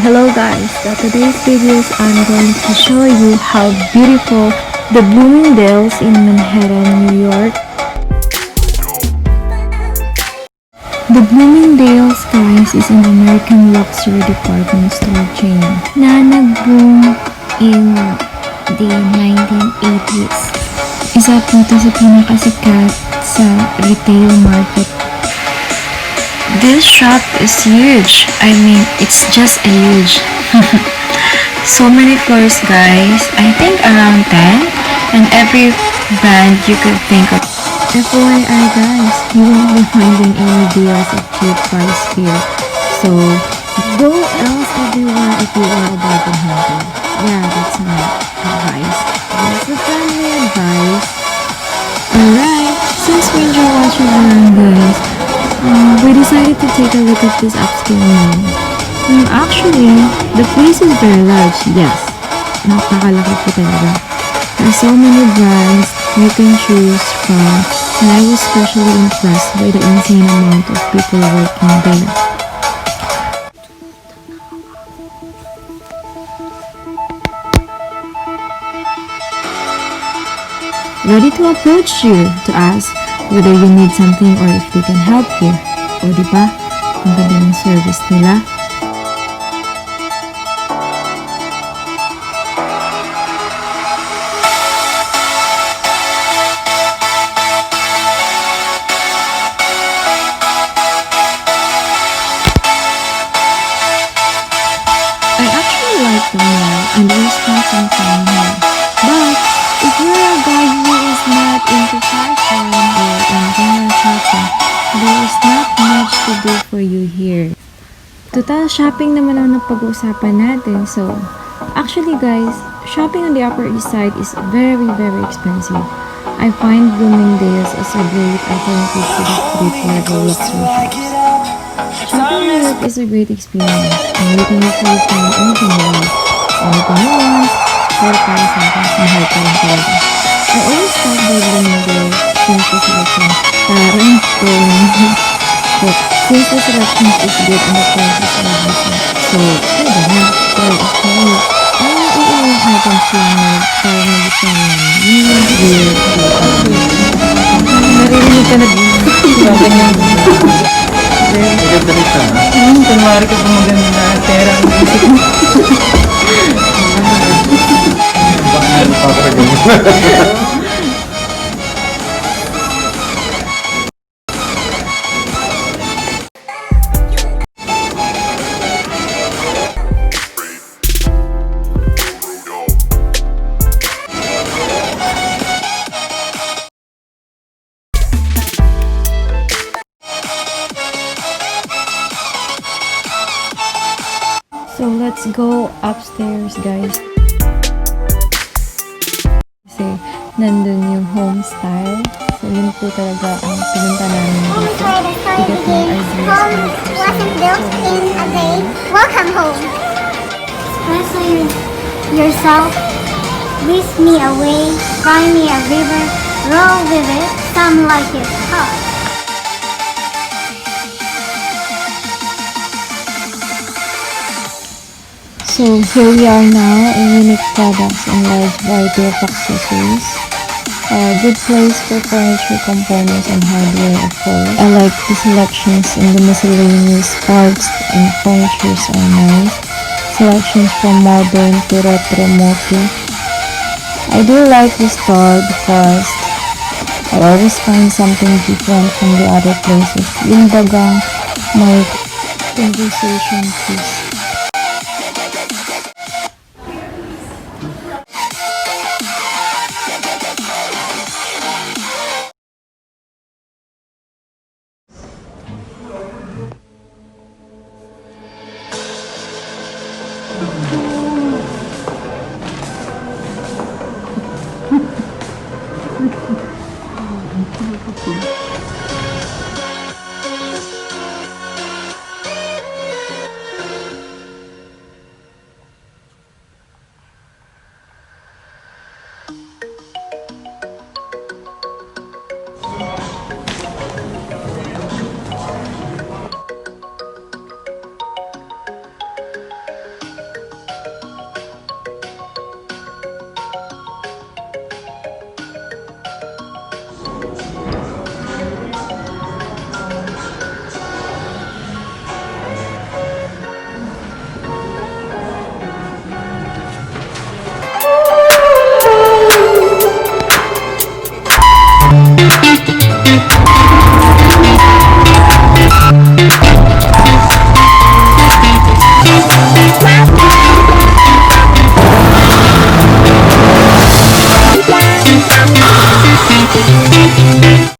Hello guys, so today's videos I'm going to show you how beautiful the Bloomingdales in Manhattan, New York. The Bloomingdales, guys, is an American luxury department store chain na nag-boom in the 1980s. Isa po ito sa pinakasikat sa retail market. This shop is huge. I mean, it's just a huge. So many floors, guys. I think around 10. And every brand you could think of. FYI guys, you won't be finding any deals at cheap price here. So, go else everywhere if you are a bargain hunter. Yeah, that's my advice. That's the family advice. Alright, since we enjoy watching around guys, we decided to take a look at this upscale mall. Actually, the place is very large, yes. Napakalaki po talaga. There are so many brands you can choose from, and I was especially impressed by the insane amount of people working there. Ready to approach you to ask whether you need something or if they can help you. O diba? Ang ganda ng service nila. I actually like the mall and we spent some time here. But if you're a guy who is not into fashion or in general shopping, there is not much to do for you here. Total shopping naman ang napag-uusapan natin. So, actually guys, shopping on the Upper East Side is very expensive. I find Bloomingdales as a great alternative to the street-level luxury shops. Shopping in New York is a great experience, and you can usually find anything you want. Anything you want, pero para sa akin, mahal pa rin talaga. I always start by Bloomingdale since the selection since the selection is good and the prices are decent. So, pwede na. Pero actually, ang iilang items lang na parang nag-design namin. Yun yung weird. Naririnig ka na din. Bakit yung maganda rin siya. Kunwari ka pa maganda pera ang isip mo. Baka meron pa ako ganyan. So, let's go upstairs, guys. Kasi, nandun yung home style. So, yun po talaga ang pinunta namin dito. To get more ideas. Wasn't built in a day. Welcome home. Express yourself. Whisk me away. Cry me a river. Roll with it. Some like it hot. So, here we are now in unique products and large variety of accessories. Good place for furniture components and hardware, of course. I like the selections in the miscellaneous parts and furnitures are nice. Selections from modern to retro motif. I do like this store because I always find something different from the other places. Yung bagang may conversation piece.